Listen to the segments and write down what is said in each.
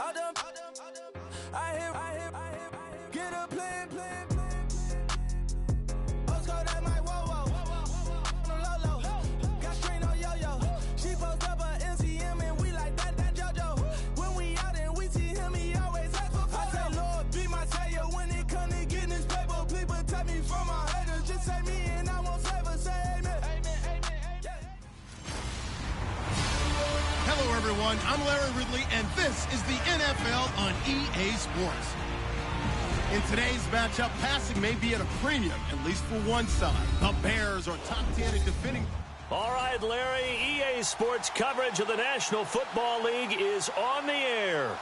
I hit, get a plan. Hello, everyone. I'm Larry Ridley, and this is the NFL on EA Sports. In today's matchup, passing may be at a premium, at least for one side. The Bears are top 10 in defending. All right, Larry, EA Sports coverage of the National Football League is on the air.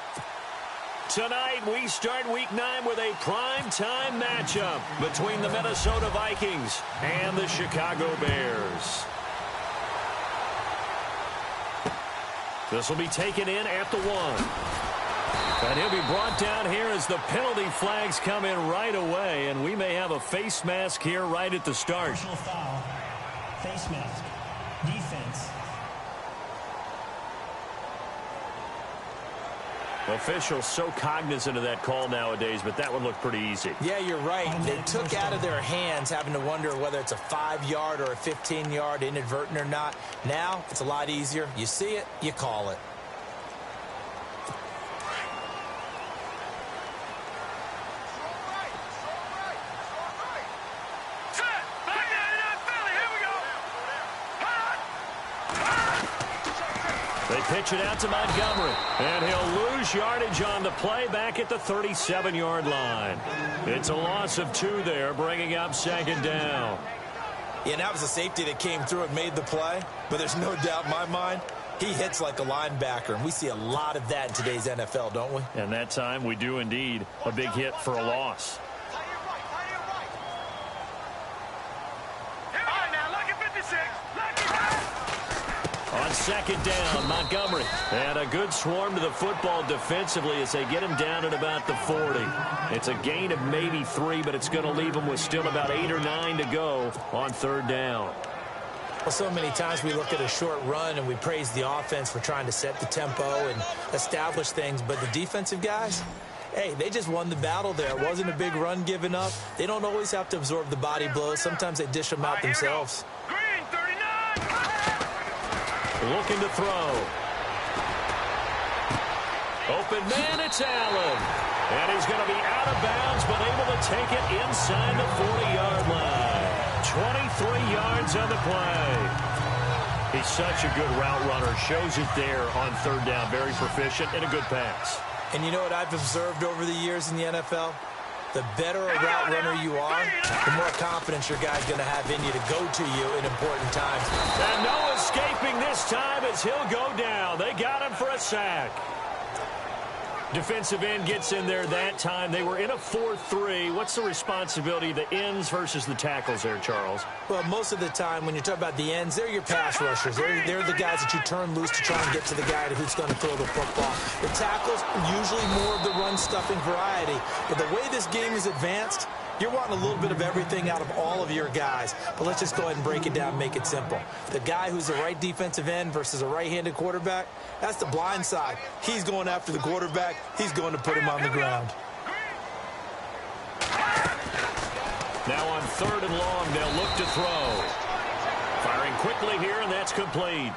Tonight, we start Week 9 with a prime-time matchup between the Minnesota Vikings and the Chicago Bears. This will be taken in at the 1. And he'll be brought down here as the penalty flags come in right away. And we may have a face mask here right at the start. Personal foul. Face mask. Defense. Officials so cognizant of that call nowadays, but that one looked pretty easy. Yeah, you're right. They took out of their hands having to wonder whether it's a 5-yard or a 15-yard inadvertent or not. Now, it's a lot easier. You see it, you call it. They pitch it out to Montgomery, and he'll lose yardage on the play back at the 37-yard line. It's a loss of 2 there, bringing up second down. Yeah, and that was a safety that came through and made the play, but there's no doubt in my mind, he hits like a linebacker, and we see a lot of that in today's NFL, don't we? And that time we do indeed a big hit for a loss. On second down, Montgomery. And a good swarm to the football defensively as they get him down at about the 40. It's a gain of maybe 3, but it's going to leave him with still about 8 or 9 to go on third down. Well, so many times we look at a short run and we praise the offense for trying to set the tempo and establish things, but the defensive guys, hey, they just won the battle there. It wasn't a big run given up. They don't always have to absorb the body blows. Sometimes they dish them out themselves. Looking to throw. Open man, it's Allen. And he's going to be out of bounds, but able to take it inside the 40-yard line. 23 yards on the play. He's such a good route runner. Shows it there on third down. Very proficient and a good pass. And you know what I've observed over the years in the NFL? The better a route runner you are, the more confidence your guy's going to have in you to go to you in important times. And no escaping this time as he'll go down. They got him for a sack. Defensive end gets in there that time. They were in a 4-3. What's the responsibility of the ends versus the tackles there, Charles? Well, most of the time when you talk about the ends, they're your pass rushers. They're the guys that you turn loose to try and get to the guy who's going to throw the football. The tackles, usually more of the run-stuffing variety. But the way this game is advanced, you're wanting a little bit of everything out of all of your guys. But let's just go ahead and break it down and make it simple. The guy who's the right defensive end versus a right-handed quarterback, that's the blind side. He's going after the quarterback. He's going to put him on the ground. Now on third and long, they'll look to throw. Firing quickly here, and that's complete.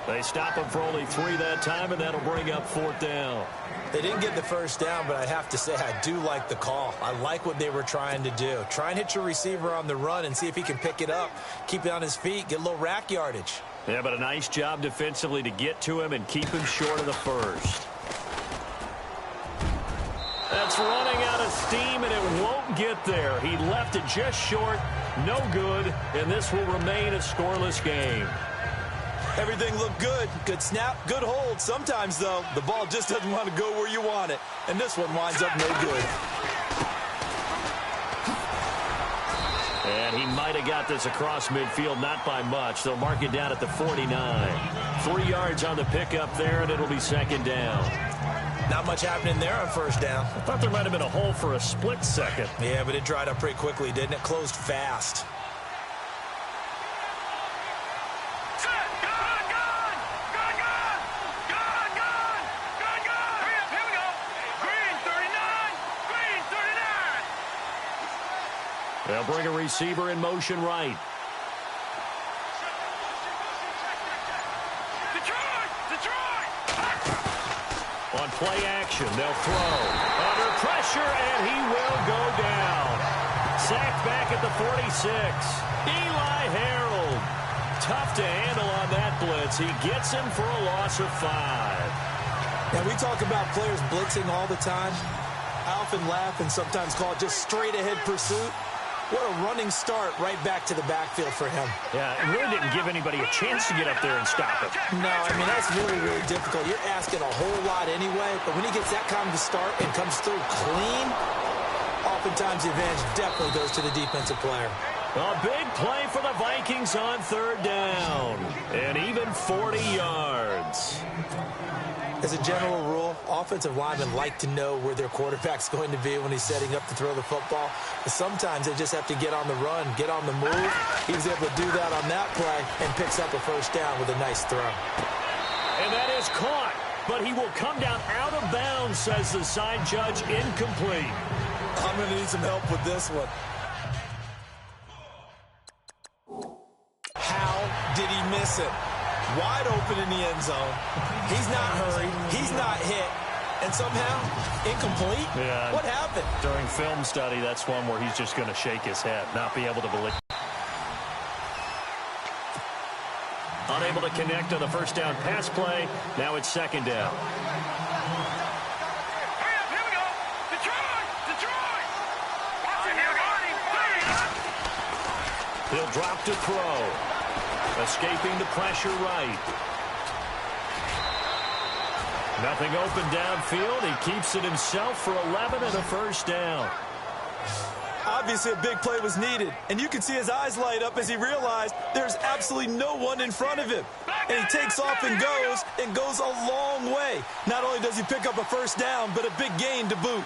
They stop him for only 3 that time, and that'll bring up fourth down. They didn't get the first down, but I have to say I do like the call. I like what they were trying to do. Try and hit your receiver on the run and see if he can pick it up, keep it on his feet, get a little rack yardage. Yeah, but a nice job defensively to get to him and keep him short of the first. That's running out of steam, and it won't get there. He left it just short, no good, and this will remain a scoreless game. Everything looked good. Good snap, good hold. Sometimes, though, the ball just doesn't want to go where you want it. And this one winds up no good. And he might have got this across midfield, not by much. They'll mark it down at the 49. 3 yards on the pickup there, and it'll be second down. Not much happening there on first down. I thought there might have been a hole for a split second. Yeah, but it dried up pretty quickly, didn't it? Closed fast. They'll bring a receiver in motion right. On play action, they'll throw. Under pressure, and he will go down. Sacked back at the 46. Eli Harold. Tough to handle on that blitz. He gets him for a loss of 5. Now, we talk about players blitzing all the time. I often laugh and sometimes call it just straight-ahead pursuit. What a running start right back to the backfield for him. Yeah, it really didn't give anybody a chance to get up there and stop him. No, I mean, that's really, really difficult. You're asking a whole lot anyway, but when he gets that kind of a start and comes through clean, oftentimes the advantage definitely goes to the defensive player. A big play for the Vikings on 3rd down, and even 40 yards. As a general rule, offensive linemen like to know where their quarterback's going to be when he's setting up to throw the football. But sometimes they just have to get on the run, get on the move. He was able to do that on that play and picks up a 1st down with a nice throw. And that is caught, but he will come down out of bounds, says the side judge, incomplete. I'm going to need some help with this one. How did he miss it? Wide open in the end zone. He's not hurried. He's not hit. And somehow, incomplete? Yeah. What happened? During film study, that's one where he's just going to shake his head, not be able to believe. Unable to connect on the 1st down pass play. Now it's 2nd down. Here we go. Detroit! He'll drop to throw. Escaping the pressure right. Nothing open downfield. He keeps it himself for 11 and a 1st down. Obviously, a big play was needed, and you can see his eyes light up as he realized there's absolutely no one in front of him. And he takes off and goes a long way. Not only does he pick up a 1st down, but a big gain to boot.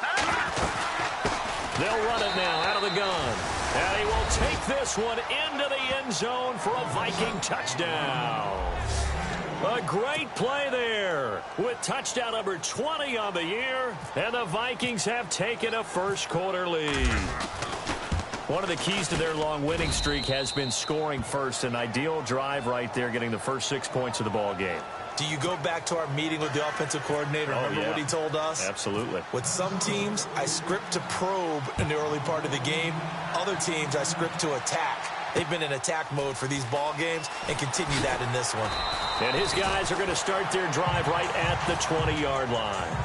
They'll run it now out of the gun. And he will take this one into the end zone for a Viking touchdown. A great play there with touchdown number 20 on the year. And the Vikings have taken a 1st quarter lead. One of the keys to their long winning streak has been scoring first. An ideal drive right there, getting the first 6 points of the ball game. Do you go back to our meeting with the offensive coordinator? Remember what he told us? Absolutely. With some teams, I script to probe in the early part of the game. Other teams, I script to attack. They've been in attack mode for these ball games and continue that in this one. And his guys are going to start their drive right at the 20-yard line.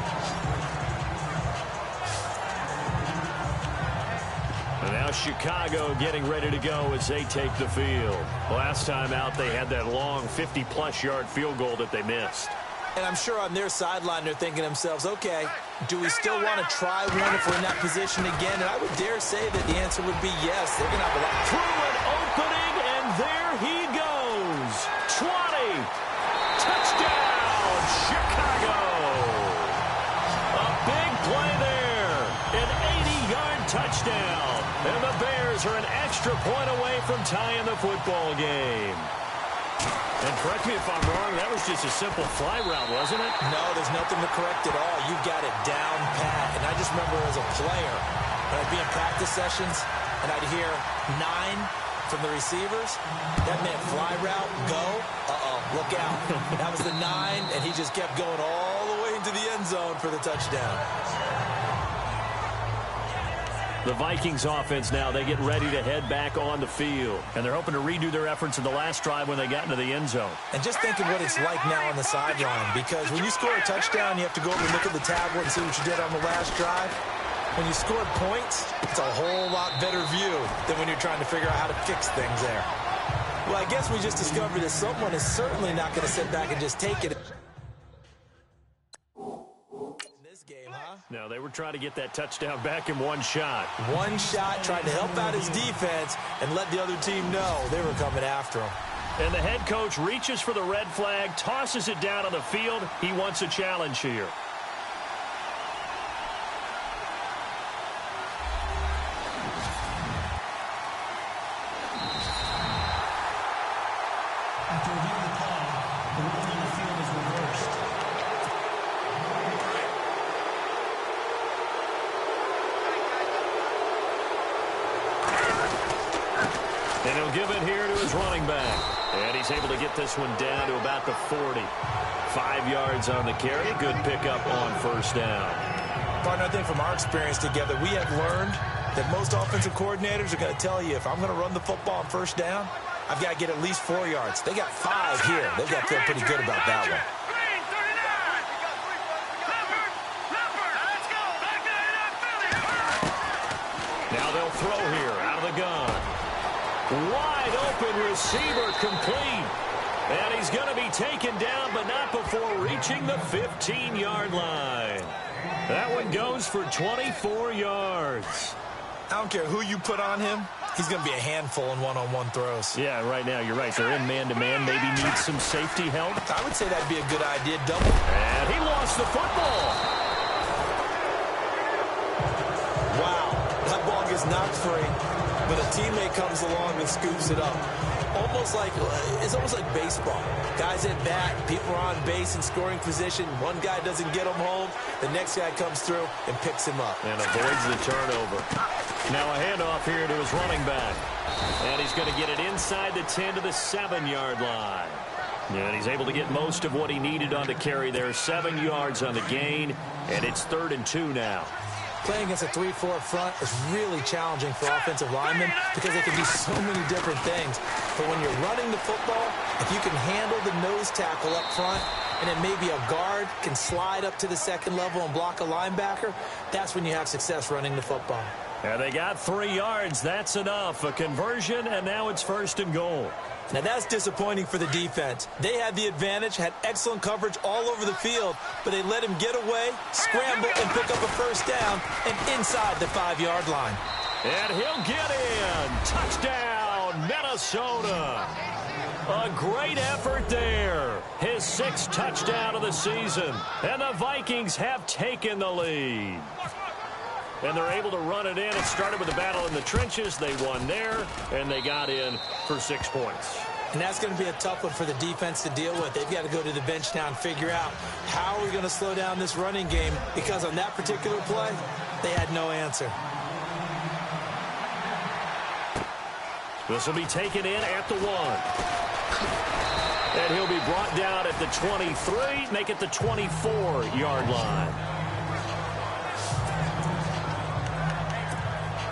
And now Chicago getting ready to go as they take the field. Last time out, they had that long 50-plus yard field goal that they missed. And I'm sure on their sideline, they're thinking to themselves, okay, do we still want to try one if we're in that position again? And I would dare say that the answer would be yes. They're going to have a lot. Through an opening, and there he goes. 20. Touchdown, Chicago. A big play there. An 80-yard touchdown. And the Bears are an extra point away from tying the football game. And correct me if I'm wrong, that was just a simple fly route, wasn't it? No, there's nothing to correct at all. You've got it down pat. And I just remember as a player, when I'd be in practice sessions, and I'd hear 9 from the receivers, that meant fly route, go, look out. That was the 9, and he just kept going all the way into the end zone for the touchdown. The Vikings offense now, they get ready to head back on the field. And they're hoping to redo their efforts in the last drive when they got into the end zone. And just think of what it's like now on the sideline, because when you score a touchdown, you have to go over and look at the tablet and see what you did on the last drive. When you scored points, it's a whole lot better view than when you're trying to figure out how to fix things there. Well, I guess we just discovered that someone is certainly not going to sit back and just take it. No, they were trying to get that touchdown back in one shot. One shot, trying to help out his defense and let the other team know they were coming after him. And the head coach reaches for the red flag, tosses it down on the field. He wants a challenge here. After reviewing the call, the ruling on the field is reversed. give it here to his running back. And he's able to get this one down to about the 40. 5 yards on the carry. Good pickup on first down. Partner, I think from our experience together, we have learned that most offensive coordinators are going to tell you, if I'm going to run the football on first down, I've got to get at least 4 yards. They got 5 here. They've got to feel pretty good about that one. Now they'll throw here out of the gun. Wide open receiver complete. And he's going to be taken down, but not before reaching the 15-yard line. That one goes for 24 yards. I don't care who you put on him. He's going to be a handful in one-on-one throws. Yeah, right now you're right. They're in man-to-man. Maybe need some safety help. I would say that'd be a good idea. Double. And he lost the football. Wow. That ball gets knocked free, but a teammate comes along and scoops it up. It's almost like baseball. Guys at bat, people are on base in scoring position. One guy doesn't get him home. The next guy comes through and picks him up. And avoids the turnover. Now a handoff here to his running back. And he's going to get it inside the 10 to the 7-yard line. And he's able to get most of what he needed on the carry there. 7 yards on the gain. And it's 3rd and 2 now. Playing against a 3-4 front is really challenging for offensive linemen because they can do so many different things. But when you're running the football, if you can handle the nose tackle up front, and then maybe a guard can slide up to the second level and block a linebacker, that's when you have success running the football. And they got 3 yards. That's enough. A conversion, and now it's 1st and goal. Now that's disappointing for the defense. They had the advantage, had excellent coverage all over the field, but they let him get away, scramble, and pick up a first down, and inside the 5-yard line. And he'll get in. Touchdown, Minnesota. A great effort there. His 6th touchdown of the season. And the Vikings have taken the lead. And they're able to run it in. It started with a battle in the trenches. They won there, and they got in for 6 points. And that's going to be a tough one for the defense to deal with. They've got to go to the bench now and figure out how are we going to slow down this running game, because on that particular play, they had no answer. This will be taken in at the 1. And he'll be brought down at the 23, make it the 24-yard line.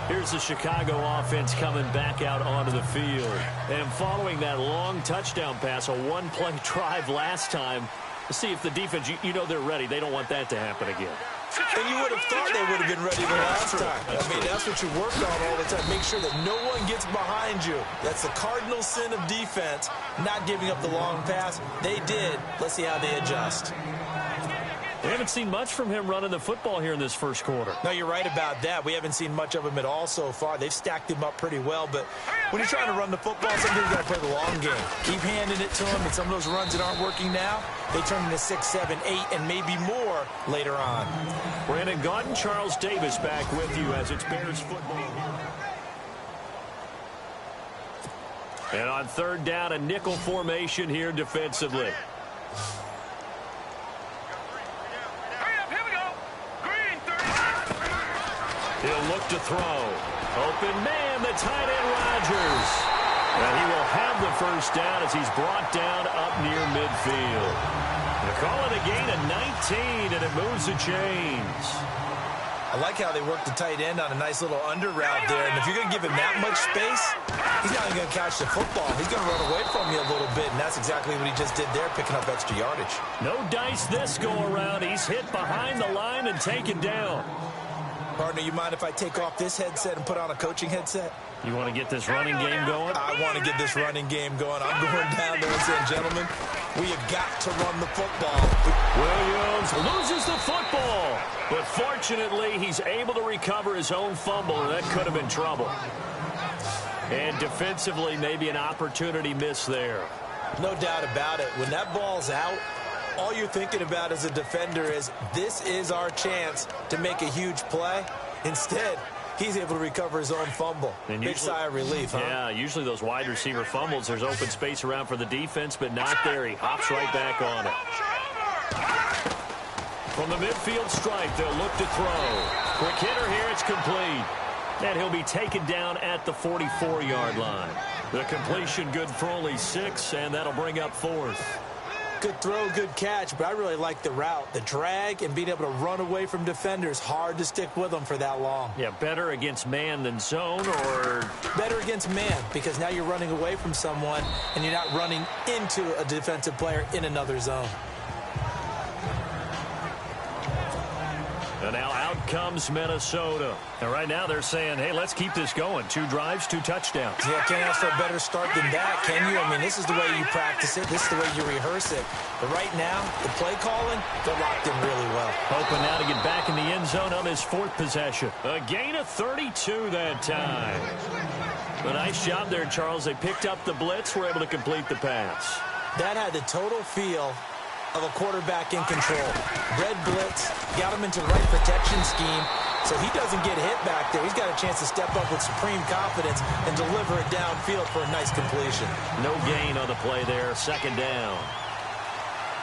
Here's the Chicago offense coming back out onto the field. And following that long touchdown pass, a one-play drive last time, to see if the defense, you know they're ready. They don't want that to happen again. And you would have thought they would have been ready the last time. I mean, that's what you work on all the time. Make sure that no one gets behind you. That's the cardinal sin of defense, not giving up the long pass. They did. Let's see how they adjust. We haven't seen much from him running the football here in this first quarter. No, you're right about that. We haven't seen much of him at all so far. They've stacked him up pretty well, but when you're trying to run the football, sometimes you got to play the long game. Keep handing it to him, and some of those runs that aren't working now, they turn into 6, 7, 8, and maybe more later on. Brandon Gaudin, Charles Davis back with you as it's Bears football. And on 3rd down, a nickel formation here defensively. He'll look to throw. Open man, the tight end Rodgers. And he will have the first down as he's brought down up near midfield. They're calling a gain of 19, and it moves the chains. I like how they work the tight end on a nice little under route there. And if you're going to give him that much space, he's not even going to catch the football. He's going to run away from you a little bit, and that's exactly what he just did there, picking up extra yardage. No dice this go around. He's hit behind the line and taken down. Partner, you mind if I take off this headset and put on a coaching headset? You want to get this running game going? I want to get this running game going. I'm going down there and saying, gentlemen, we have got to run the football. Williams loses the football. But fortunately, he's able to recover his own fumble, and that could have been trouble. And defensively, maybe an opportunity miss there. No doubt about it. When that ball's out, all you're thinking about as a defender is, this is our chance to make a huge play. Instead, he's able to recover his own fumble. And big sigh of relief, huh? Yeah, usually those wide receiver fumbles, there's open space around for the defense, but not there. He hops right back on it. From the midfield stripe, they'll look to throw. Quick hitter here, it's complete. And he'll be taken down at the 44-yard line. The completion good for only 6, and that'll bring up 4th. Good throw, good catch, but I really like the route. The drag and being able to run away from defenders, hard to stick with them for that long. Yeah, better against man than zone, or? Better against man, because now you're running away from someone and you're not running into a defensive player in another zone. And now out comes Minnesota. And right now they're saying, hey, let's keep this going. 2 drives, 2 touchdowns. Yeah, can't ask for a better start than that, can you? I mean, this is the way you practice it. This is the way you rehearse it. But right now, the play calling, they're locked in really well. Hoping now to get back in the end zone on his 4th possession. A gain of 32 that time. A nice job there, Charles. They picked up the blitz, were able to complete the pass. That had the total feel of a quarterback in control. Red blitz, got him into right protection scheme, so he doesn't get hit back there. He's got a chance to step up with supreme confidence and deliver it downfield for a nice completion. No gain on the play there, 2nd down.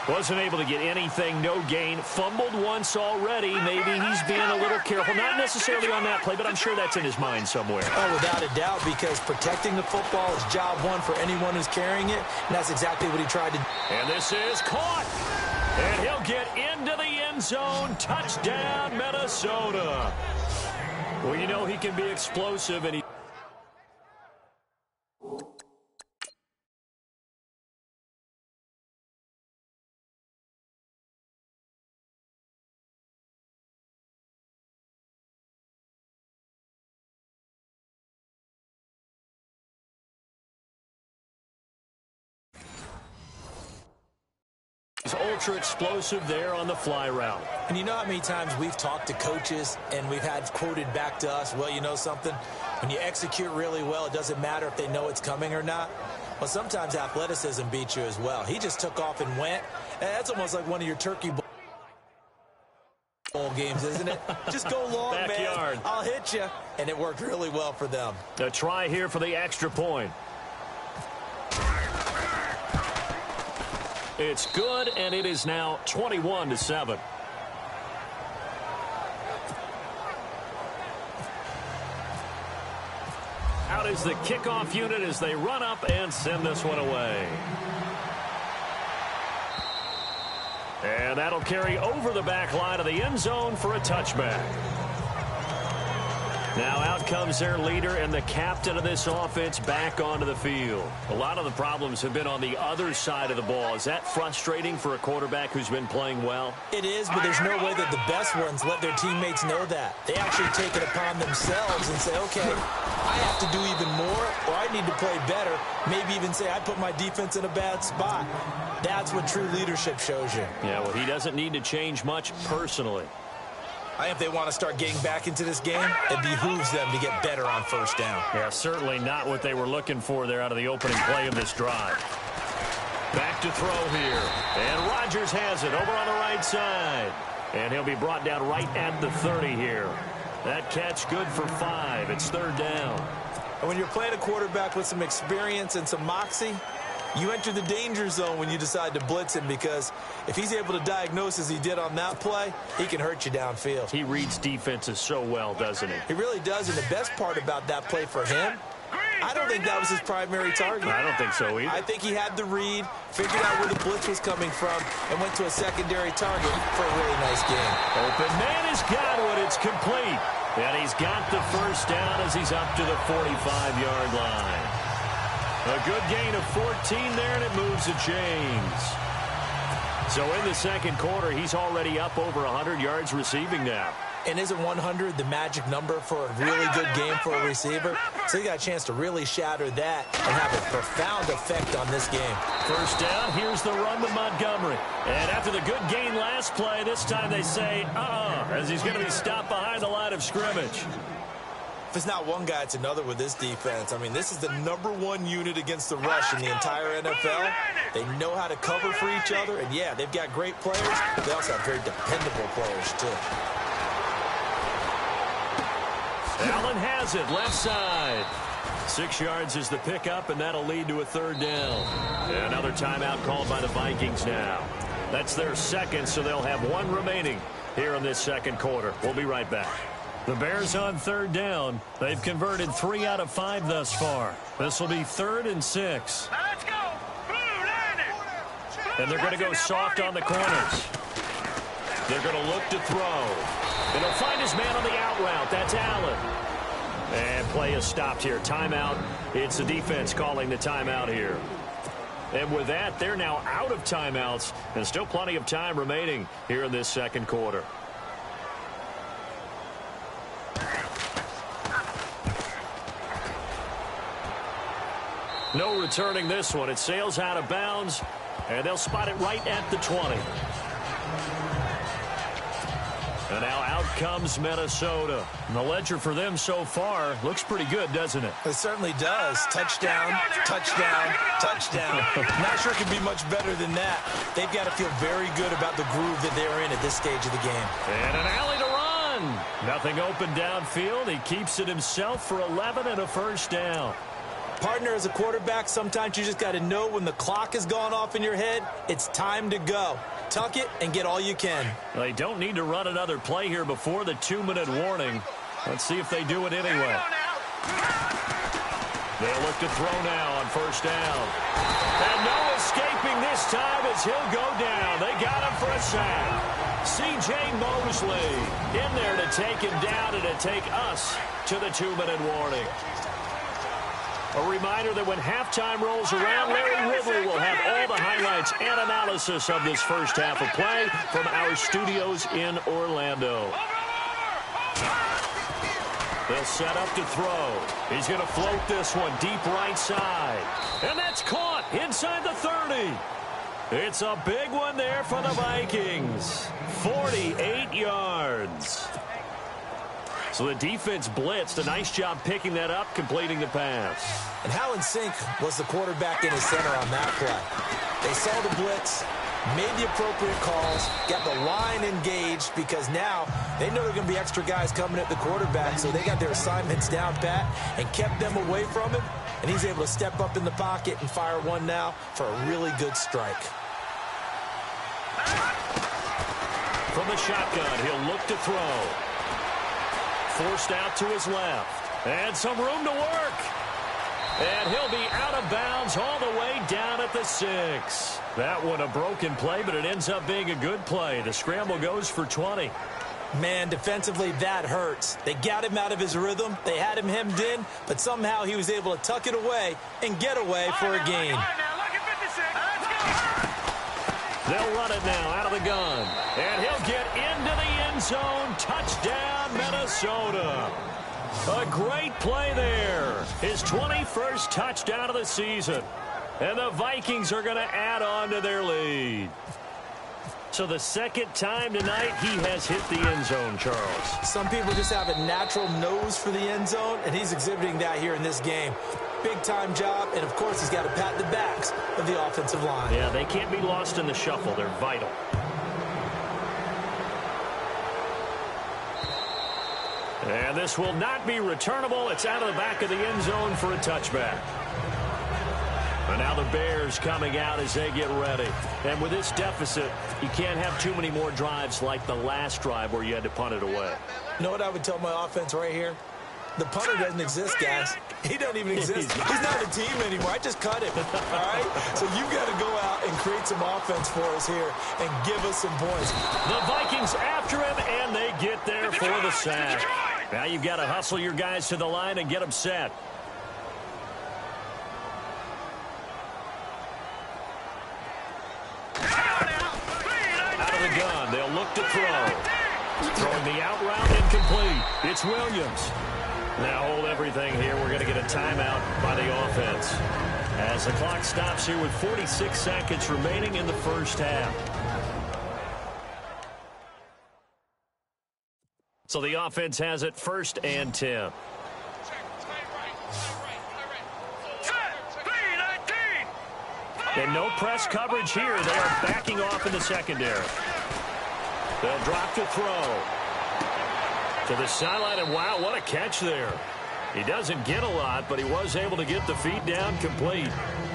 Wasn't able to get anything, no gain. Fumbled once already. Maybe he's being a little careful. Not necessarily on that play, but I'm sure that's in his mind somewhere. Oh, without a doubt, because protecting the football is job one for anyone who's carrying it, and that's exactly what he tried to do. And this is caught. And he'll get into the end zone. Touchdown, Minnesota. Well, you know he can be explosive, and he... He's ultra explosive there on the fly route. And you know how many times we've talked to coaches and we've had quoted back to us, well, you know something? When you execute really well, it doesn't matter if they know it's coming or not. Well, sometimes athleticism beats you as well. He just took off and went. And that's almost like one of your turkey bowl games, isn't it? Just go long, Backyard. man. I'll hit you. And it worked really well for them. A try here for the extra point. It's good, and it is now 21-7. Out is the kickoff unit as they run up and send this one away. And that'll carry over the back line of the end zone for a touchback. Now out comes their leader and the captain of this offense back onto the field. A lot of the problems have been on the other side of the ball. Is that frustrating for a quarterback who's been playing well? It is, but there's no way that the best ones let their teammates know that. They actually take it upon themselves and say, okay, I have to do even more, or I need to play better. Maybe even say I put my defense in a bad spot. That's what true leadership shows you. Yeah, well, he doesn't need to change much personally. I think if they want to start getting back into this game, it behooves them to get better on 1st down. Yeah, certainly not what they were looking for there out of the opening play of this drive. Back to throw here. And Rodgers has it over on the right side. And he'll be brought down right at the 30 here. That catch good for 5. It's 3rd down. And when you're playing a quarterback with some experience and some moxie, you enter the danger zone when you decide to blitz him, because if he's able to diagnose as he did on that play, he can hurt you downfield. He reads defenses so well, doesn't he? He really does, and the best part about that play for him, I don't think that was his primary target. I don't think so either. I think he had the read, figured out where the blitz was coming from, and went to a secondary target for a really nice game. Open man has got it. It's complete. And he's got the 1st down as he's up to the 45-yard line. A good gain of 14 there, and it moves the chains. So in the 2nd quarter, he's already up over 100 yards receiving now. And isn't 100 the magic number for a really good game for a receiver? So he got a chance to really shatter that and have a profound effect on this game. 1st down, here's the run with Montgomery. And after the good gain last play, this time they say, as he's going to be stopped behind the line of scrimmage. If it's not one guy, it's another with this defense. I mean, this is the #1 unit against the rush in the entire NFL. They know how to cover for each other, and yeah, they've got great players. They also have very dependable players, too. Allen has it, left side. 6 yards is the pickup, and that'll lead to a 3rd down. Another timeout called by the Vikings now. That's their 2nd, so they'll have 1 remaining here in this 2nd quarter. We'll be right back. The Bears on third down. They've converted 3 out of 5 thus far. This will be 3rd and 6. Now let's go. Blue, line it. And they're going to go soft on the corners. They're going to look to throw. And he'll find his man on the out route. That's Allen. And play is stopped here. Timeout. It's the defense calling the timeout here. And with that, they're now out of timeouts. And still plenty of time remaining here in this second quarter. No returning this one. It sails out of bounds, and they'll spot it right at the 20. And now out comes Minnesota. And the ledger for them so far looks pretty good, doesn't it? It certainly does. Touchdown, touchdown, touchdown. Not sure it could be much better than that. They've got to feel very good about the groove that they're in at this stage of the game. And an alley to run. Nothing open downfield. He keeps it himself for 11 and a first down. Partner, as a quarterback, sometimes you just got to know when the clock has gone off in your head, it's time to go. Tuck it and get all you can. They don't need to run another play here before the 2-minute warning. Let's see if they do it anyway. They'll look to throw now on first down. And no escaping this time as he'll go down. They got him for a sack. C.J. Mosley in there to take him down and to take us to the 2-minute warning. A reminder that when halftime rolls around, Larry Ridley will have all the highlights and analysis of this first half of play from our studios in Orlando. They'll set up to throw. He's going to float this one deep right side. And that's caught inside the 30. It's a big one there for the Vikings. 48 yards. So the defense blitzed. A nice job picking that up, completing the pass. And Howland Sink was the quarterback in his center on that play. They saw the blitz, made the appropriate calls, got the line engaged because now they know there are going to be extra guys coming at the quarterback, so they got their assignments down pat and kept them away from him, and he's able to step up in the pocket and fire one now for a really good strike. From the shotgun, he'll look to throw. Forced out to his left. And some room to work. And he'll be out of bounds all the way down at the 6. That one a broken play, but it ends up being a good play. The scramble goes for 20. Man, defensively, that hurts. They got him out of his rhythm. They had him hemmed in, but somehow he was able to tuck it away and get away for a gain. They'll run it now out of the gun. And he'll get into the end zone. Touchdown, Minnesota. A great play there. His 21st touchdown of the season. And the Vikings are going to add on to their lead. So the second time tonight he has hit the end zone, Charles. Some people just have a natural nose for the end zone, and he's exhibiting that here in this game. Big-time job, and, of course, he's got to pat the backs of the offensive line. Yeah, they can't be lost in the shuffle. They're vital. And this will not be returnable. It's out of the back of the end zone for a touchback. And now the Bears coming out as they get ready. And with this deficit, you can't have too many more drives like the last drive where you had to punt it away. You know what I would tell my offense right here? The punter doesn't exist, guys. He doesn't even exist. He's not a team anymore. I just cut him, all right? So you've got to go out and create some offense for us here and give us some points. The Vikings after him, and they get there for the sack. Now you've got to hustle your guys to the line and get them set. Out of the gun, they'll look to throw. Throwing the out route incomplete. It's Williams. Now hold everything here. We're going to get a timeout by the offense. As the clock stops here with 46 seconds remaining in the first half. So the offense has it 1st and 10. And no press coverage here. They are backing off in the secondary. They'll drop to throw. To the sideline, and wow, what a catch there. He doesn't get a lot, but he was able to get the feet down complete.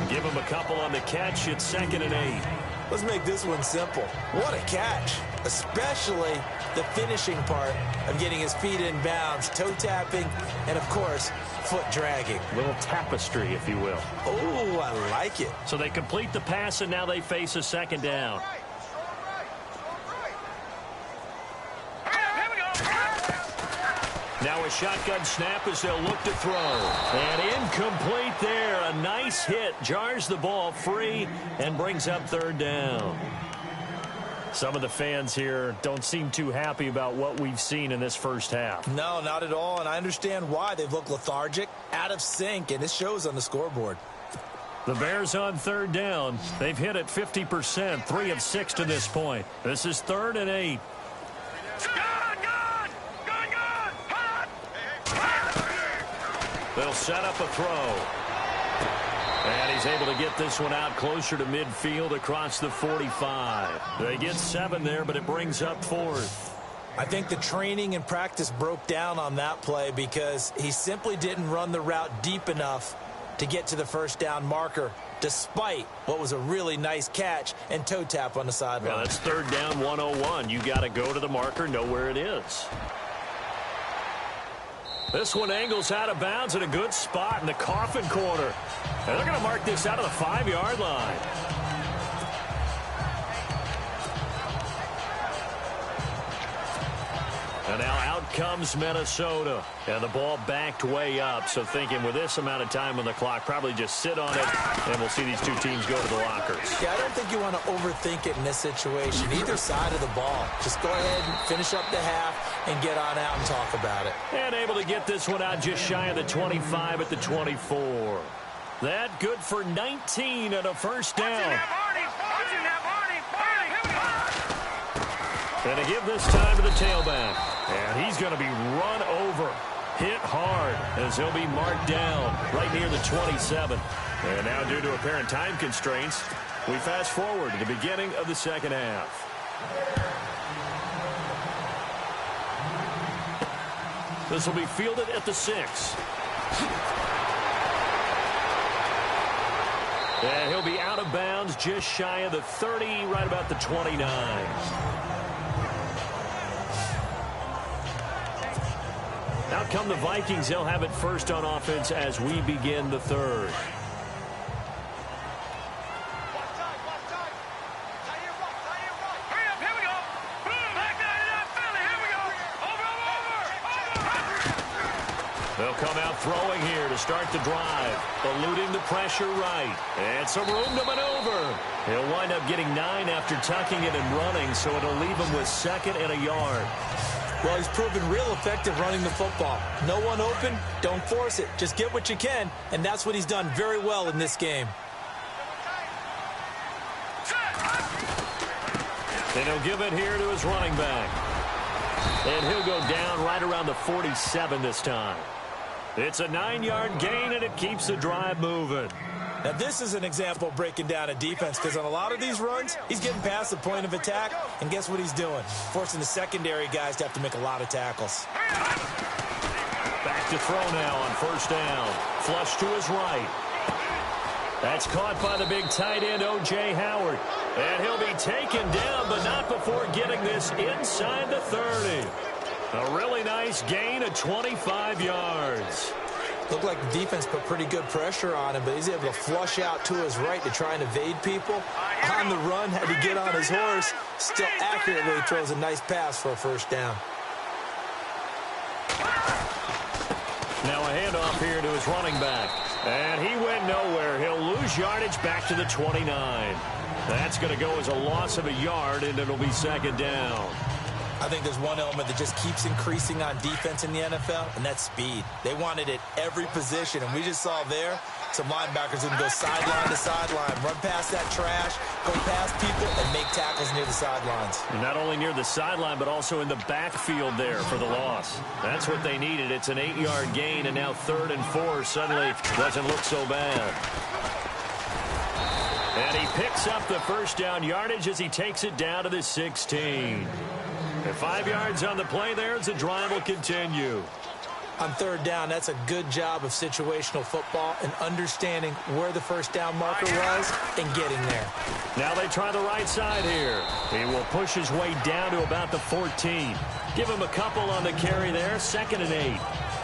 Give him a couple on the catch. It's 2nd and 8. Let's make this one simple. What a catch. especially the finishing part of getting his feet in bounds, toe tapping, and, of course, foot dragging. Little tapestry, if you will. Oh, I like it. So they complete the pass, and now they face a second down. Now a shotgun snap as they'll look to throw. And incomplete there. A nice hit. Jars the ball free and brings up third down. Some of the fans here don't seem too happy about what we've seen in this first half. No, not at all, and I understand why. They've looked lethargic, out of sync, and it shows on the scoreboard. The Bears on third down. They've hit it 50%, 3 of 6 to this point. This is 3rd and 8. They'll set up a throw. And he's able to get this one out closer to midfield across the 45. They get 7 there, but it brings up 4th. I think the training and practice broke down on that play because he simply didn't run the route deep enough to get to the first down marker, despite what was a really nice catch and toe tap on the sideline. Yeah, that's 3rd down 101. You got to go to the marker, know where it is. This one angles out of bounds at a good spot in the coffin corner. And they're going to mark this out of the 5-yard line. And now out comes Minnesota. And the ball backed way up. So thinking with this amount of time on the clock, probably just sit on it, and we'll see these two teams go to the lockers. Yeah, I don't think you want to overthink it in this situation. Either side of the ball. Just go ahead and finish up the half and get on out and talk about it. And able to get this one out just shy of the 25 at the 24. That good for 19 and a first down. And to give this time to the tailback. And he's going to be run over, hit hard, as he'll be marked down right near the 27. And now due to apparent time constraints, we fast forward to the beginning of the second half. This will be fielded at the 6. And he'll be out of bounds just shy of the 30, right about the 29. Out come the Vikings. They'll have it first on offense as we begin the third. They'll come out throwing here to start the drive. Eluding the pressure right. And some room to maneuver. He'll wind up getting 9 after tucking it and running, so it'll leave him with 2nd and a yard. Well, he's proven real effective running the football. No one open, don't force it. Just get what you can, and that's what he's done very well in this game. And he'll give it here to his running back. And he'll go down right around the 47 this time. It's a 9-yard gain, and it keeps the drive moving. Now, this is an example of breaking down a defense because on a lot of these runs, he's getting past the point of attack, and guess what he's doing? Forcing the secondary guys to have to make a lot of tackles. Back to throw now on first down. Flush to his right. That's caught by the big tight end, O.J. Howard. And he'll be taken down, but not before getting this inside the 30. A really nice gain of 25 yards. Looked like the defense put pretty good pressure on him, but he's able to flush out to his right to try and evade people. On the run, had to get on his horse. Still accurately throws a nice pass for a first down. Now a handoff here to his running back. And he went nowhere. He'll lose yardage back to the 29. That's going to go as a loss of a yard, and it'll be 2nd down. I think there's one element that just keeps increasing on defense in the NFL, and that's speed. They want it at every position, and we just saw there some linebackers who can go sideline to sideline, run past that trash, go past people, and make tackles near the sidelines. And not only near the sideline, but also in the backfield there for the loss. That's what they needed. It's an 8-yard gain, and now 3rd and 4 suddenly doesn't look so bad. And he picks up the first down yardage as he takes it down to the 16. And 5 yards on the play there as the drive will continue. On third down, that's a good job of situational football and understanding where the first down marker was and getting there. Now they try the right side here. He will push his way down to about the 14. Give him a couple on the carry there. 2nd and 8.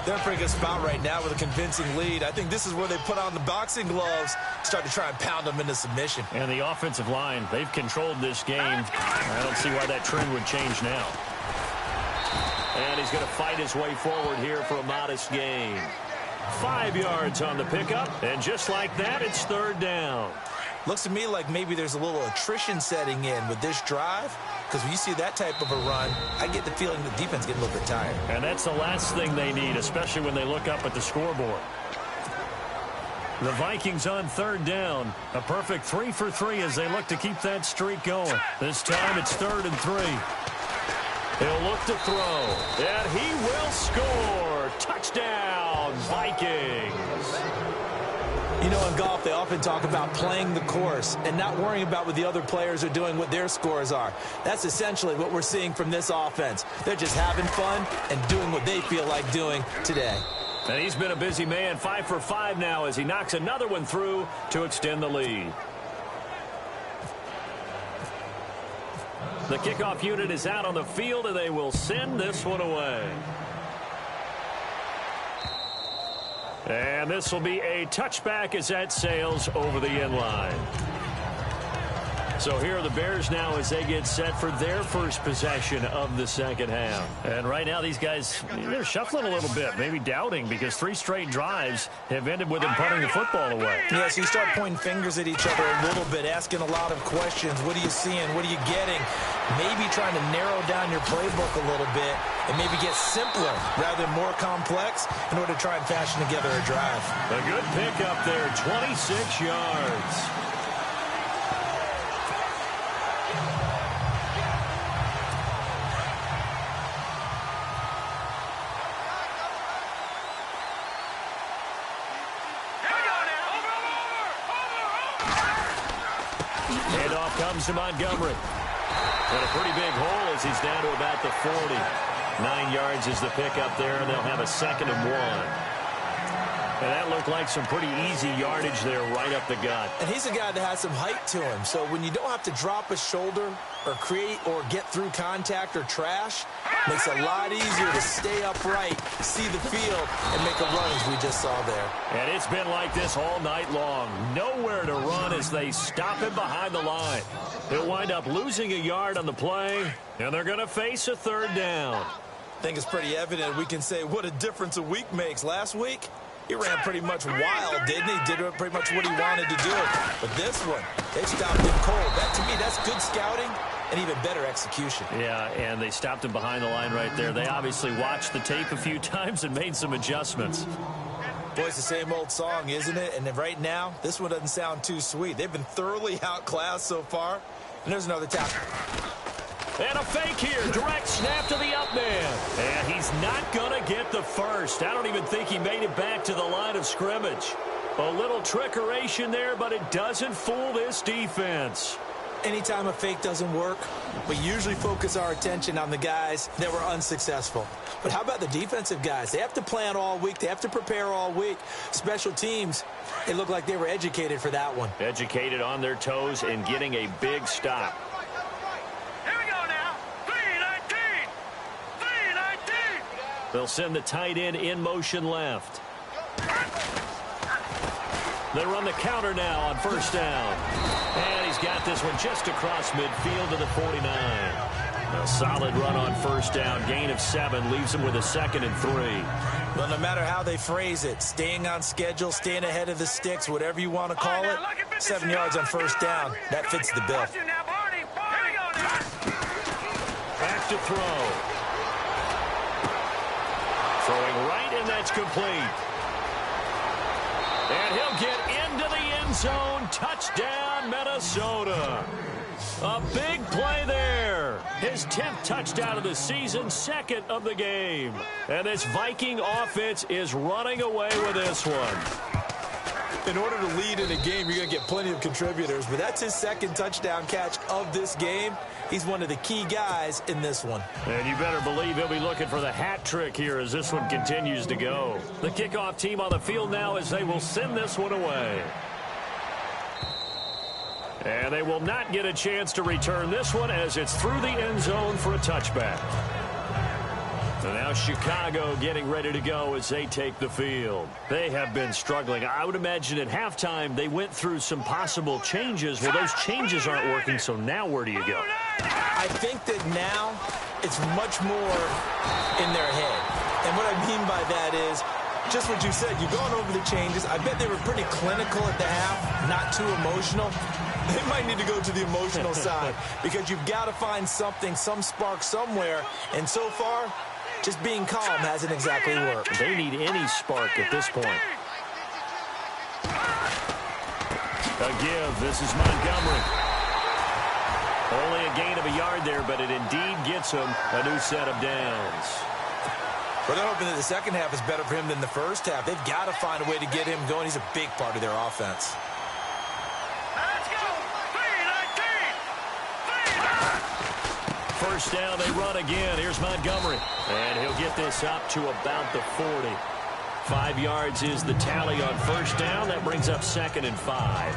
They're in a pretty good spot right now with a convincing lead. I think this is where they put on the boxing gloves, start to try and pound them into submission. And the offensive line, they've controlled this game. I don't see why that trend would change now. And he's going to fight his way forward here for a modest gain. 5 yards on the pickup, and just like that, it's 3rd down. Looks to me like maybe there's a little attrition setting in with this drive, because when you see that type of a run, I get the feeling the defense getting a little bit tired. And that's the last thing they need, especially when they look up at the scoreboard. The Vikings on 3rd down. A perfect 3 for 3 as they look to keep that streak going. This time it's 3rd and 3. He'll look to throw, and he will score. Touchdown, Vikings. You know, in golf, they often talk about playing the course and not worrying about what the other players are doing, what their scores are. That's essentially what we're seeing from this offense. They're just having fun and doing what they feel like doing today. And he's been a busy man, 5 for 5 now as he knocks another one through to extend the lead. The kickoff unit is out on the field, and they will send this one away. And this will be a touchback as that sails over the end line. So here are the Bears now as they get set for their first possession of the second half. And right now these guys, they're shuffling a little bit, maybe doubting, because 3 straight drives have ended with them punting the football away. Yeah, so you start pointing fingers at each other a little bit, asking a lot of questions. What are you seeing? What are you getting? Maybe trying to narrow down your playbook a little bit and maybe get simpler rather than more complex in order to try and fashion together a drive. A good pickup there, 26 yards. Handoff comes to Montgomery. And a pretty big hole as he's down to about the 40. 9 yards is the pickup there, and they'll have a 2nd and 1. And that looked like some pretty easy yardage there right up the gut. And he's a guy that has some height to him. So when you don't have to drop a shoulder or create or get through contact or trash, makes it a lot easier to stay upright, see the field, and make a run as we just saw there. And it's been like this all night long. Nowhere to run as they stop him behind the line. He'll wind up losing a yard on the play, and they're going to face a 3rd down. I think it's pretty evident we can say what a difference a week makes. Last week, he ran pretty much wild, didn't he? Did pretty much what he wanted to do. But this one, they stopped him cold. That, to me, that's good scouting and even better execution. Yeah, and they stopped him behind the line right there. They obviously watched the tape a few times and made some adjustments. Boy, it's the same old song, isn't it? And right now, this one doesn't sound too sweet. They've been thoroughly outclassed so far. And there's another tackle. And a fake here. Direct snap to the up man. And he's not going to get the first. I don't even think he made it back to the line of scrimmage. A little trickeration there, but it doesn't fool this defense. Anytime a fake doesn't work, we usually focus our attention on the guys that were unsuccessful. But how about the defensive guys? They have to plan all week. They have to prepare all week. Special teams, it looked like they were educated for that one. Educated on their toes and getting a big stop. Here we go now. 3-19. 3-19. They'll send the tight end in motion left. They run the counter now on 1st down. And he's got this one just across midfield to the 49. A solid run on 1st down. Gain of 7 leaves him with a 2nd and 3. Well, no matter how they phrase it, staying on schedule, staying ahead of the sticks, whatever you want to call it, 7 yards on 1st down, that fits the bill. Back to throw. Throwing right, and that's complete. And he'll get into the end zone. Touchdown, Minnesota. A big play there. His 10th touchdown of the season, 2nd of the game. And this Viking offense is running away with this one. in order to lead in a game, you're going to get plenty of contributors. But that's his second touchdown catch of this game. He's one of the key guys in this one. And you better believe he'll be looking for the hat trick here as this one continues to go. The kickoff team on the field now as they will send this one away. And they will not get a chance to return this one as it's through the end zone for a touchback. So now Chicago getting ready to go as they take the field. They have been struggling. I would imagine at halftime they went through some possible changes. Well, those changes aren't working, so now where do you go? I think that now it's much more in their head. And what I mean by that is just what you said. You've gone over the changes. I bet they were pretty clinical at the half, not too emotional. They might need to go to the emotional side because you've got to find something, some spark somewhere. And so far, just being calm hasn't exactly worked. They need any spark at this point. A give. This is Montgomery. Only a gain of a yard there, but it indeed gets him a new set of downs. But they're hoping that the second half is better for him than the first half. They've got to find a way to get him going. He's a big part of their offense. Let's go! 3-19! First down, they run again. Here's Montgomery. And he'll get this up to about the 40. 5 yards is the tally on first down. That brings up 2nd and 5.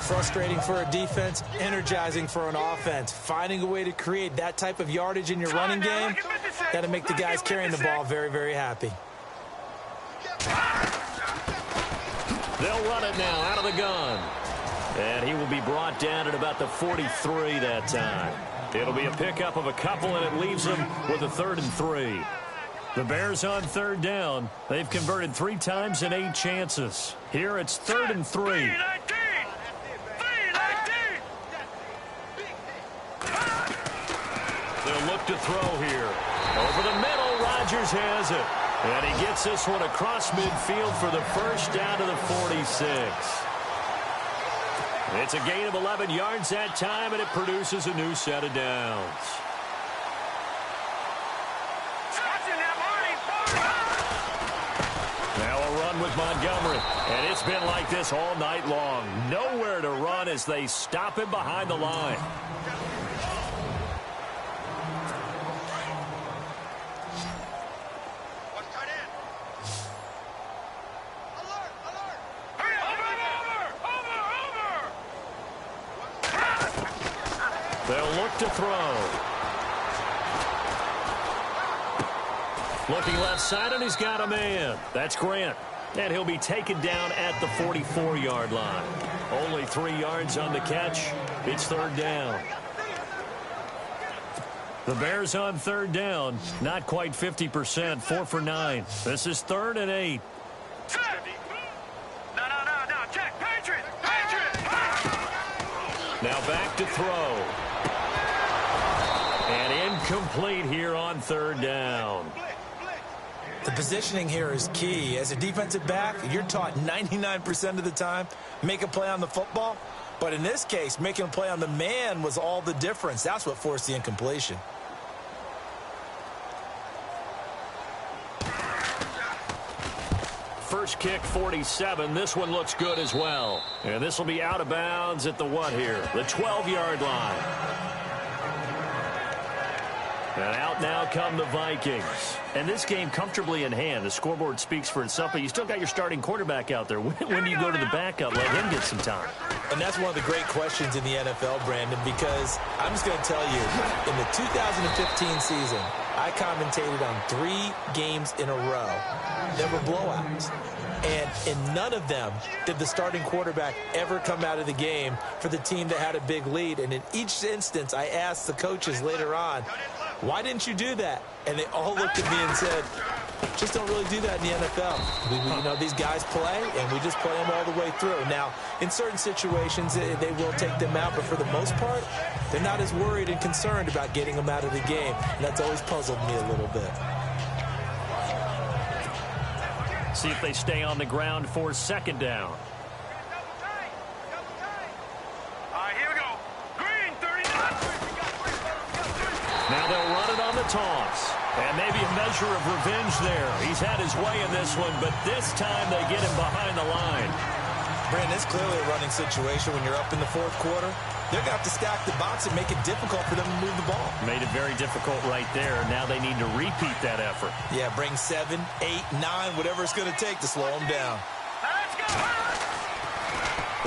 Frustrating for a defense, energizing for an offense. Finding a way to create that type of yardage in your running game, got to make the guys carrying the ball very, very happy. They'll run it now out of the gun. And he will be brought down at about the 43 that time. It'll be a pickup of a couple, and it leaves them with a 3rd and 3. The Bears on 3rd down. They've converted 3 times in 8 chances. Here it's 3rd and 3. They'll look to throw here. Over the middle, Rodgers has it. And he gets this one across midfield for the first down to the 46. It's a gain of 11 yards that time, and it produces a new set of downs. Now a run with Montgomery. And it's been like this all night long. Nowhere to run as they stop him behind the line. They'll look to throw. Looking left side, and he's got a man. That's Grant. And he'll be taken down at the 44-yard line. Only 3 yards on the catch. It's 3rd down. The Bears on 3rd down. Not quite 50%. 4 for 9. This is 3rd and 8. No, check. Patriot! Now back to throw. And incomplete here on 3rd down. The positioning here is key. As a defensive back, you're taught 99% of the time, make a play on the football. But in this case, making a play on the man was all the difference. That's what forced the incompletion. First kick, 47. This one looks good as well. And this will be out of bounds at the what here? The 12-yard line. And out now come the Vikings. And this game comfortably in hand. The scoreboard speaks for itself, but you still got your starting quarterback out there. When do you go to the backup? Let him get some time. And that's one of the great questions in the NFL, Brandon, because I'm just going to tell you, in the 2015 season, I commentated on 3 games in a row that were blowouts. And in none of them did the starting quarterback ever come out of the game for the team that had a big lead. And in each instance, I asked the coaches later on, why didn't you do that? And they all looked at me and said, just don't really do that in the NFL. You know, these guys play, and we just play them all the way through. Now, in certain situations, they will take them out, but for the most part, they're not as worried and concerned about getting them out of the game. And that's always puzzled me a little bit. See if they stay on the ground for 2nd down. All right, here we go. Green, 39. Now they'll run it on the toss. And maybe a measure of revenge there. He's had his way in this one, but this time they get him behind the line. Brandon, it's clearly a running situation when you're up in the fourth quarter. They're going to have to stack the box and make it difficult for them to move the ball. Made it very difficult right there. Now they need to repeat that effort. Yeah, bring 7, 8, 9, whatever it's going to take to slow them down. Let's go!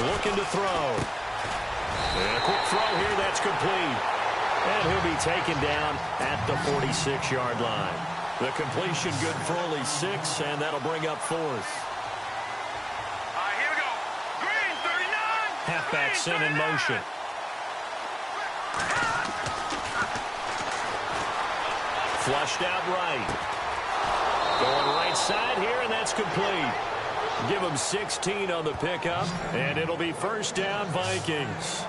Looking to throw. And a quick throw here, that's complete. And he'll be taken down at the 46-yard line. The completion good for only 6, and that'll bring up 4th. Here we go. Green 39. Halfback sent in motion. Flushed out right. Going right side here, and that's complete. Give them 16 on the pickup, and it'll be first down Vikings.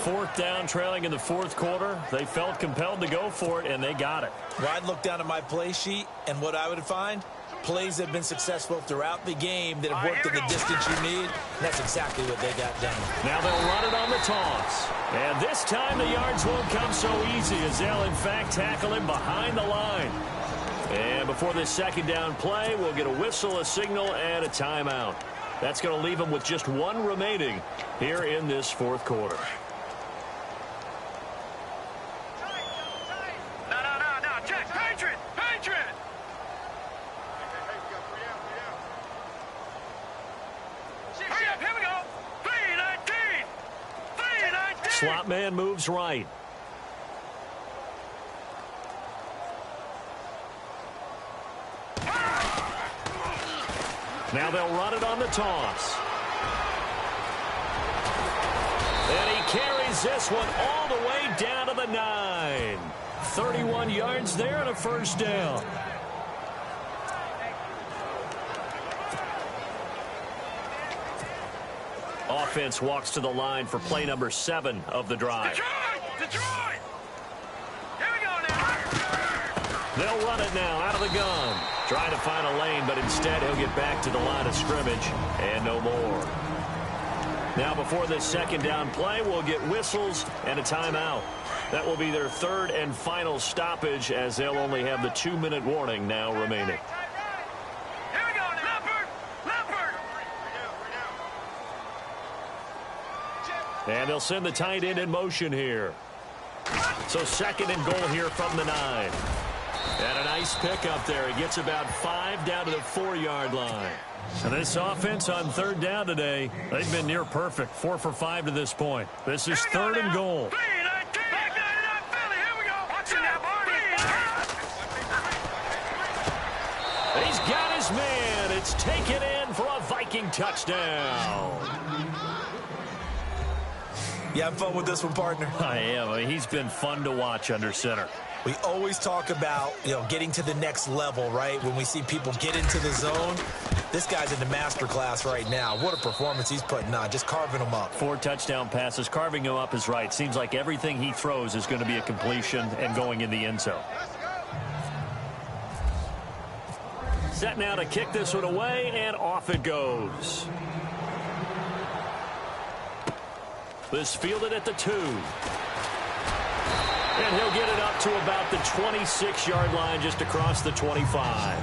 4th down, trailing in the fourth quarter. They felt compelled to go for it, and they got it. Well, I'd look down at my play sheet, and what I would find, plays that have been successful throughout the game that have worked in the distance you need. And that's exactly what they got done. Now they'll run it on the toss. And this time the yards won't come so easy as they'll, in fact, tackle him behind the line. And before this second down play, we'll get a whistle, a signal, and a timeout. That's going to leave them with just 1 remaining here in this fourth quarter. No, check. Patriot! Hurry up, here we go. 3-19. Slot man moves right. Now they'll run it on the toss. And he carries this one all the way down to the 9. 31 yards there and a first down. Offense walks to the line for play number 7 of the drive. Detroit! Here we go now. They'll run it now out of the gun. Trying to find a lane, but instead he'll get back to the line of scrimmage and no more. Now before this second down play, we'll get whistles and a timeout. That will be their 3rd and final stoppage as they'll only have the 2-minute warning now remaining. Here we go now. Leopard! And they'll send the tight end in motion here. So 2nd and goal here from the 9. And a nice pick up there. He gets about 5 down to the 4-yard line. And this offense on 3rd down today, they've been near perfect. 4 for 5 to this point. This is 3rd and goal. 3-19. Back 99 Philly. Here we go. Watch it now, Barney. He's got his man. It's taken in for a Viking touchdown. You having fun with this one, partner? I am. I mean, he's been fun to watch under center. We always talk about, getting to the next level, right? When we see people get into the zone, this guy's in the master class right now. What a performance he's putting on, just carving them up. 4 touchdown passes. Carving him up is right. Seems like everything he throws is going to be a completion and going in the end zone. Set now to kick this one away, and off it goes. This fielded at the 2. And he'll get it up to about the 26-yard line, just across the 25.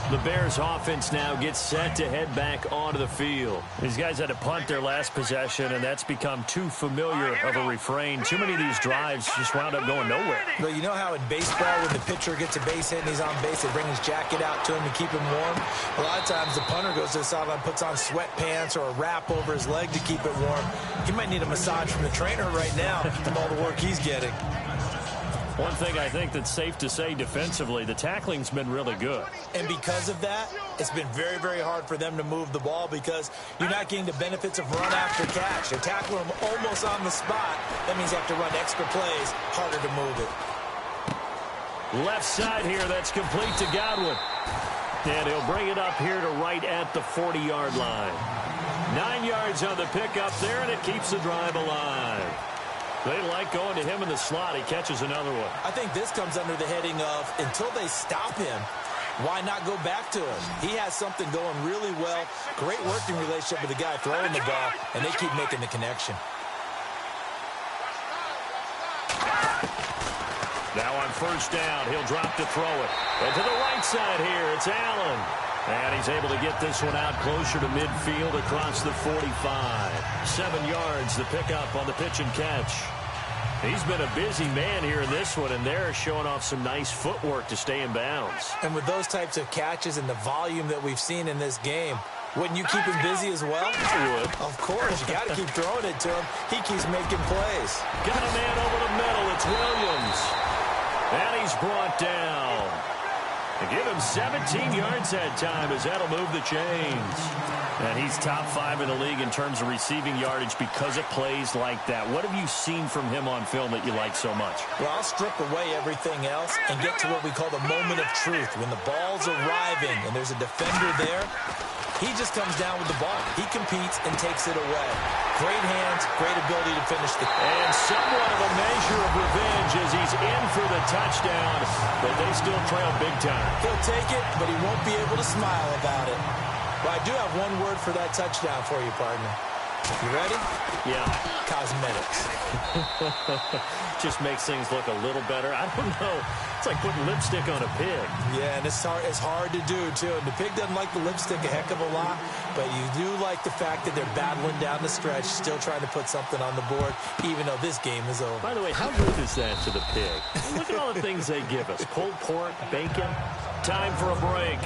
The Bears offense now gets set to head back onto the field. These guys had to punt their last possession, and that's become too familiar of a refrain. Too many of these drives just wound up going nowhere. But you know how in baseball, when the pitcher gets a base hit and he's on base, they bring his jacket out to him to keep him warm? A lot of times the punter goes to the sideline, puts on sweatpants or a wrap over his leg to keep it warm. He might need a massage from the trainer right now from all the work he's getting. One thing I think that's safe to say defensively, the tackling's been really good. And because of that, it's been very, very hard for them to move the ball because you're not getting the benefits of run after catch. They're tackling them almost on the spot. That means you have to run extra plays, harder to move it. Left side here, that's complete to Godwin. And he'll bring it up here to right at the 40-yard line. 9 yards on the pickup there, and it keeps the drive alive. They like going to him in the slot. He catches another one. I think this comes under the heading of until they stop him, why not go back to him? He has something going really well. Great working relationship with the guy throwing the ball, and they keep making the connection. Now on first down, he'll drop to throw it. And to the right side here, it's Allen. And he's able to get this one out closer to midfield across the 45. 7 yards, the pickup on the pitch and catch. He's been a busy man here in this one, and they're showing off some nice footwork to stay in bounds. And with those types of catches and the volume that we've seen in this game, wouldn't you keep him busy as well? I would. Of course. You got to keep throwing it to him. He keeps making plays. Got a man over the middle. It's Williams. And he's brought down. They give him 17 yards that time as that'll move the chains. And he's top 5 in the league in terms of receiving yardage because of plays like that. What have you seen from him on film that you like so much? Well, I'll strip away everything else and get to what we call the moment of truth. When the ball's arriving and there's a defender there, he just comes down with the ball. He competes and takes it away. Great hands, great ability to finish the game. And somewhat of a measure of revenge as he's in for the touchdown, but they still trail big time. He'll take it, but he won't be able to smile about it. Well, I do have one word for that touchdown for you, partner. You ready? Yeah. Cosmetics. Just makes things look a little better. I don't know. It's like putting lipstick on a pig. Yeah, and it's hard to do, too. And the pig doesn't like the lipstick a heck of a lot, but you do like the fact that they're battling down the stretch, still trying to put something on the board, even though this game is over. By the way, how good is that to the pig? Look at all the things they give us. Pulled pork, bacon. Time for a break.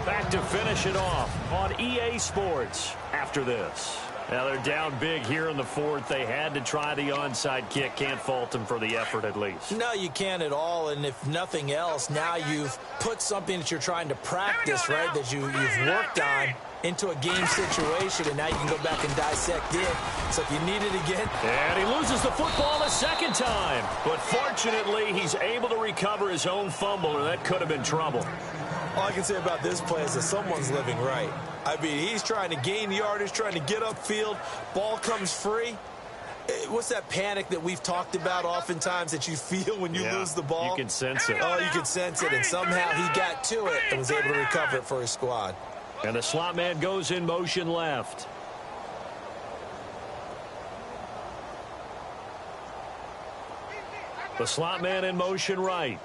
Back to finish it off on EA Sports after this. Now they're down big here in the fourth. They had to try the onside kick. Can't fault them for the effort at least. No, you can't at all. And if nothing else, now you've put something that you're trying to practice, right, that you've worked on into a game situation, and now you can go back and dissect it. So if you need it again. And he loses the football a second time. But fortunately, he's able to recover his own fumble, or that could have been trouble. All I can say about this play is that someone's living right. I mean, he's trying to gain yardage, trying to get upfield. Ball comes free. What's that panic that we've talked about oftentimes that you feel when you lose the ball? You can sense it. Oh, you can sense it. And somehow he got to it and was able to recover it for his squad. And the slot man goes in motion left. The slot man in motion right.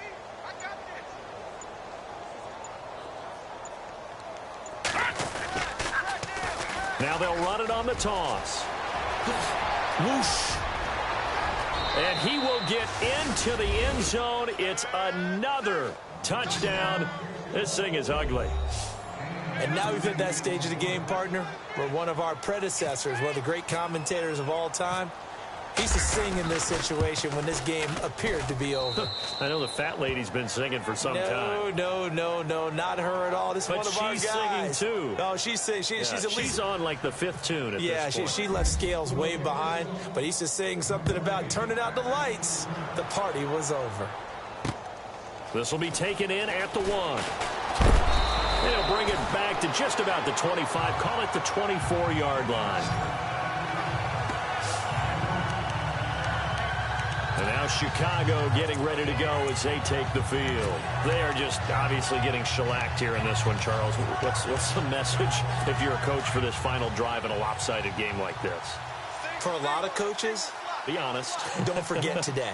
Now they'll run it on the toss. Whoosh. And he will get into the end zone. It's another touchdown. This thing is ugly. And now we've hit that stage of the game, partner, where one of our predecessors, one of the great commentators of all time, he used to sing in this situation when this game appeared to be over. I know the fat lady's been singing for some time. No, not her at all. This is one of our guys. But she's singing, too. No, she's singing. She's at least... She's on, like, the 5th tune at this point. She left Scales way behind, but he used to sing something about turning out the lights. The party was over. This will be taken in at the 1. They'll bring it back to just about the 25. Call it the 24-yard line. And now Chicago getting ready to go as they take the field. They are just obviously getting shellacked here in this one, Charles. What's the message if you're a coach for this final drive in a lopsided game like this? For a lot of coaches, be honest. Don't forget today.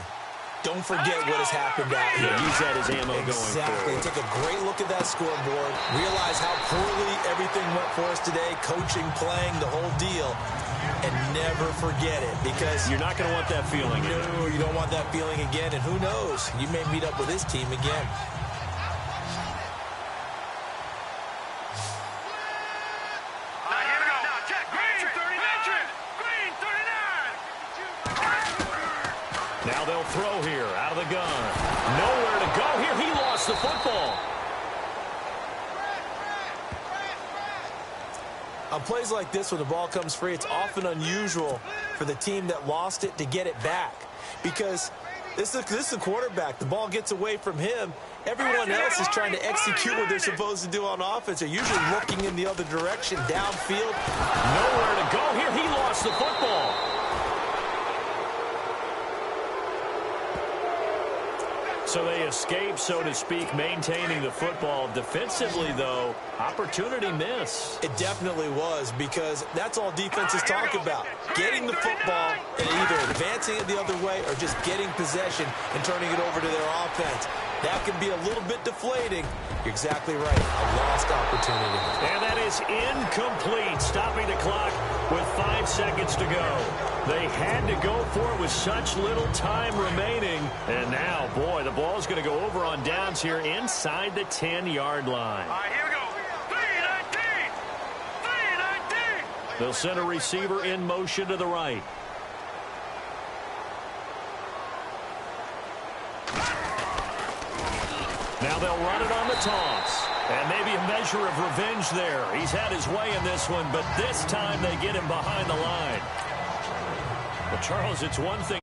Don't forget what has happened out here. Use that as ammo going Exactly. forward. Take a great look at that scoreboard. Realize how poorly everything went for us today. Coaching, playing, the whole deal. And never forget it, because you're not going to want that feeling again. No, you don't want that feeling again. And who knows? You may meet up with this team again. Now they'll throw here out of the gun. Nowhere to go here. He lost the football. On plays like this, when the ball comes free, it's often unusual for the team that lost it to get it back, because this is a quarterback. The ball gets away from him. Everyone else is trying to execute what they're supposed to do on offense. They're usually looking in the other direction, downfield. Nowhere to go here. He lost the So they escape, so to speak, maintaining the football. Defensively, though, opportunity miss. It definitely was, because that's all defenses talk about. Getting the football and either advancing it the other way or just getting possession and turning it over to their offense. That can be a little bit deflating. You're exactly right. A lost opportunity. And that is incomplete, stopping the clock with 5 seconds to go. They had to go for it with such little time remaining. And now, boy, the ball's going to go over on downs here inside the 10-yard line. All right, here we go. 3-19. 3-19. They'll send a receiver in motion to the right. Now they'll run it on the toss. And maybe a measure of revenge there. He's had his way in this one, but this time they get him behind the line. Well, Charles, it's one thing.